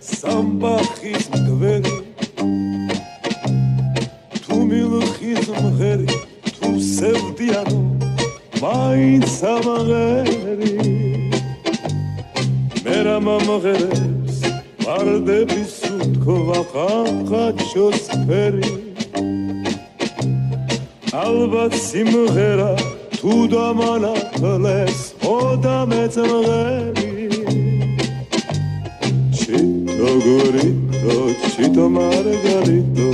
Სამბახის მღვერი თუ მილხის მღერი თუ სევდიანო მაინც ამღერი მერა მომღერებს ვარდების უთქვა ხახაჩოს ფერი ალბათ სიმღერა თუ დამანახლეს ხოდა მეწმღერი Chito gorito, chito margarito